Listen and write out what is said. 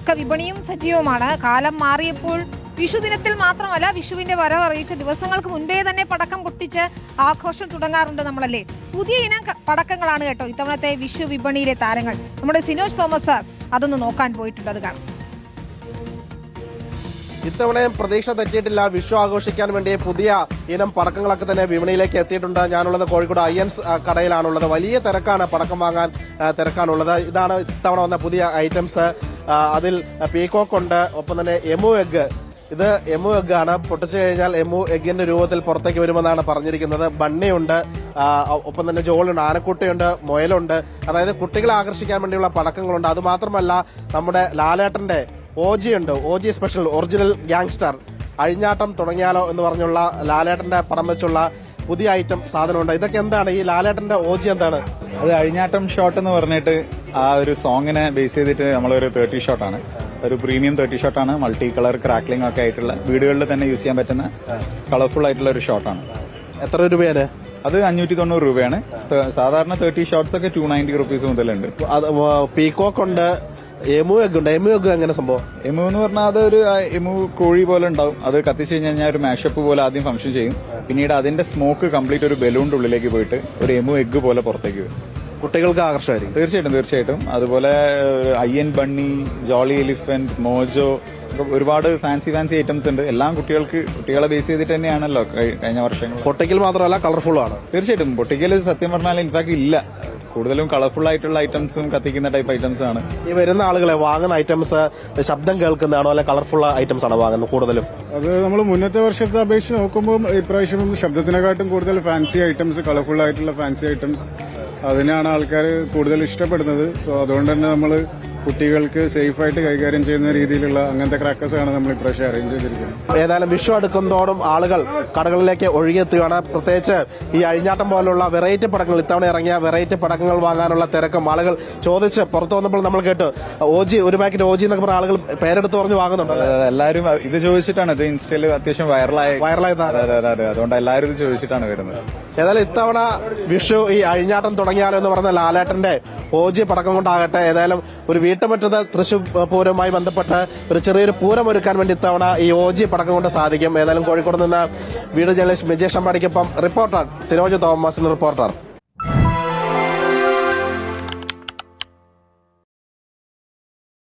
പടക്ക വിപണിയും സജീവമാണ്. കാലം മാറിയപ്പോൾ വിഷുദിനത്തിൽ മാത്രമല്ല, വിഷുവിന്റെ വരവ് അറിയിച്ച ദിവസങ്ങൾക്ക് മുൻപേ തന്നെ പടക്കം പൊട്ടിച്ച് ആഘോഷം തുടങ്ങാറുണ്ട് നമ്മളല്ലേ. പുതിയ ഇനം പടക്കങ്ങളാണ് കേട്ടോ ഇത്തവണത്തെ വിഷു വിപണിയിലെ താരങ്ങൾ. നമ്മുടെ സിനോജ് തോമസ് അതൊന്ന് നോക്കാൻ പോയിട്ടുണ്ട്, അത് കാണാം. ഇത്തവണയും പ്രതീക്ഷ തെറ്റിയിട്ടില്ല. വിഷു ആഘോഷിക്കാൻ വേണ്ടി പുതിയ ഇനം പടക്കങ്ങളൊക്കെ തന്നെ വിപണിയിലേക്ക് എത്തിയിട്ടുണ്ട്. ഞാനുള്ളത് കോഴിക്കോട് അയ്യൻസ് കടയിലാണുള്ളത്. വലിയ തിരക്കാണ്, പടക്കം വാങ്ങാൻ തിരക്കാണുള്ളത്. ഇതാണ് ഇത്തവണ വന്ന പുതിയ ഐറ്റംസ്. അതിൽ പീകോക്ക് ഉണ്ട്, ഒപ്പം തന്നെ എമു എഗ്. ഇത് എമു എഗ് ആണ്. പൊട്ടിച്ചു കഴിഞ്ഞാൽ എമു എഗിന്റെ രൂപത്തിൽ പുറത്തേക്ക് വരുമെന്നാണ് പറഞ്ഞിരിക്കുന്നത്. ബണ്ണിയുണ്ട്, ഒപ്പം തന്നെ ജോളുണ്ട്, ആനക്കുട്ടിയുണ്ട്, മൊയലുണ്ട്. അതായത് കുട്ടികളെ ആകർഷിക്കാൻ വേണ്ടിയുള്ള പടക്കങ്ങളുണ്ട്. അതുമാത്രമല്ല, നമ്മുടെ ലാലേട്ടന്റെ OG ഉണ്ട്, OG സ്പെഷ്യൽ ഒറിജിനൽ ഗ്യാങ്സ്റ്റർ അഴിഞ്ഞാട്ടം തുടങ്ങിയാലോ എന്ന് പറഞ്ഞുള്ള ലാലേട്ടന്റെ പടം വെച്ചുള്ള പുതിയ ഐറ്റം സാധനമുണ്ട്. ഇതൊക്കെ എന്താണ്? ഈ ലാലേട്ടന്റെ OG എന്താണ്? അത് അഴിഞ്ഞാട്ടം ഷോട്ട് എന്ന് പറഞ്ഞിട്ട് ആ ഒരു സോങ്ങിനെ ബേസ് ചെയ്തിട്ട് നമ്മളൊരു 30 ഷോട്ടാണ്. ഒരു പ്രീമിയം 30 ഷോട്ടാണ്. മൾട്ടി കളർ ക്രാക്ലിംഗ് ഒക്കെ ആയിട്ടുള്ള വീടുകളിൽ തന്നെ യൂസ് ചെയ്യാൻ പറ്റുന്ന കളർഫുൾ ആയിട്ടുള്ള ഒരു ഷോട്ടാണ്. എത്ര രൂപയാണ്? അത് 590 രൂപയാണ്. സാധാരണ 30 ഷോട്ട്സ് ഒക്കെ 290 റുപ്പീസ് മുതലുണ്ട്. പീകോക്ക് ഉണ്ട്, എമു എഗ് ഉണ്ട്. എമു എഗ് എങ്ങനെ സംഭവം? എമു എന്ന് പറഞ്ഞാൽ അത് ഒരു എമു കോഴി പോലെ ഉണ്ടാവും. അത് കത്തിച്ചു കഴിഞ്ഞാൽ ഒരു മാഷപ്പ് പോലെ ആദ്യം ഫംഗ്ഷൻ ചെയ്യും. പിന്നീട് അതിന്റെ സ്മോക്ക് കംപ്ലീറ്റ് ഒരു ബലൂണിന്റെ ഉള്ളിലേക്ക് പോയിട്ട് ഒരു എമു എഗ് പോലെ പുറത്തേക്ക് വരും. കുട്ടികൾക്ക് ആകർഷമായിരിക്കും. തീർച്ചയായിട്ടും. അതുപോലെ അയ്യൻ ബണ്ണി, ജോളി എലിഫന്റ്, മോജോ, ഒരുപാട് ഫാൻസി ഐറ്റംസ് ഉണ്ട്. എല്ലാം കുട്ടികളെ ബേസ് ചെയ്തിട്ട് തന്നെയാണല്ലോ കഴിഞ്ഞ വർഷങ്ങൾ. പൊട്ടിക്കൽ മാത്രമല്ല, കളർഫുൾ ആണ്. തീർച്ചയായിട്ടും പൊട്ടിക്കൽ സത്യം പറഞ്ഞാൽ ഇൻഫാക്ട് ഇല്ല. കൂടുതലും കളർഫുൾ ആയിട്ടുള്ള ഐറ്റംസും കത്തിക്കുന്ന ടൈപ്പ് ഐറ്റംസ് ആണ്. ഈ വരുന്ന ആളുകളെ വാങ്ങുന്ന ഐറ്റംസ് ശബ്ദം കേൾക്കുന്നതാണോ അല്ലെ കളർഫുൾ ഐറ്റംസ് ആണോ വാങ്ങുന്നത് കൂടുതലും? അത് നമ്മൾ മുന്നത്തെ വർഷത്തെ അപേക്ഷിച്ച് നോക്കുമ്പോൾ ഇപ്രാവശ്യം ശബ്ദത്തിനെക്കാട്ടും കൂടുതൽ ഫാൻസി ഐറ്റംസ്, കളർഫുൾ ആയിട്ടുള്ള ഫാൻസി ഐറ്റംസ്, അതിനാണ് ആൾക്കാർ കൂടുതൽ ഇഷ്ടപ്പെടുന്നത്. സോ അതുകൊണ്ട് തന്നെ നമ്മൾ കുട്ടികൾക്ക് സേഫായിട്ട് കൈകാര്യം ചെയ്യുന്ന രീതിയിലുള്ള അങ്ങനത്തെ ക്രാക്കേഴ്സ് ആണ് നമ്മൾ ഇപ്രാവശ്യം അറേഞ്ച് ചെയ്തിരിക്കുന്നത്. ഏതായാലും വിഷു അടുക്കുന്തോറും ആളുകൾ കടകളിലേക്ക് ഒഴുകിയെത്തുകയാണ്. പ്രത്യേകിച്ച് ഈ അഴിഞ്ഞാട്ടം പോലുള്ള വെറൈറ്റി പടക്കങ്ങൾ, ഇത്തവണ ഇറങ്ങിയ വെറൈറ്റി പടക്കങ്ങൾ വാങ്ങാനുള്ള തിരക്കും. ആളുകൾ ചോദിച്ച് പുറത്തു വന്നപ്പോൾ നമ്മൾ കേട്ടു OG, ഒരു പാക്കറ്റ് OG എന്നൊക്കെ പറഞ്ഞ ആളുകൾ പേരെടുത്ത് പറഞ്ഞ് വാങ്ങുന്നുണ്ട്. എല്ലാവരും ഇത് ചോദിച്ചിട്ടാണ്. ഇത് ഇൻസ്റ്റയിൽ അത്യാവശ്യം വൈറലായതാണ്. അതുകൊണ്ട് എല്ലാവരും ഇത് ചോദിച്ചിട്ടാണ് വരുന്നത്. ഏതായാലും ഇത്തവണ വിഷു ഈ അഴിഞ്ഞാട്ടം തുടങ്ങിയാലോ എന്ന് പറഞ്ഞ ലാലേട്ടന്റെ OG പടക്കം കൊണ്ടാകട്ടെ. ഏതായാലും ഒരു വീട്ടുമുറ്റത്ത് തൃശൂർ പൂരവുമായി ബന്ധപ്പെട്ട് ഒരു ചെറിയൊരു പൂരം ഒരുക്കാൻ വേണ്ടി ഇത്തവണ ഈ OG പടക്കം കൊണ്ട് സാധിക്കും. ഏതായാലും കോഴിക്കോട് നിന്ന് വീഡിയോ ജേർണലിസ്റ്റ് മിജേഷ് അമ്പാടിക്കൊപ്പം റിപ്പോർട്ടർ സിനോജ് തോമസ്, റിപ്പോർട്ടർ.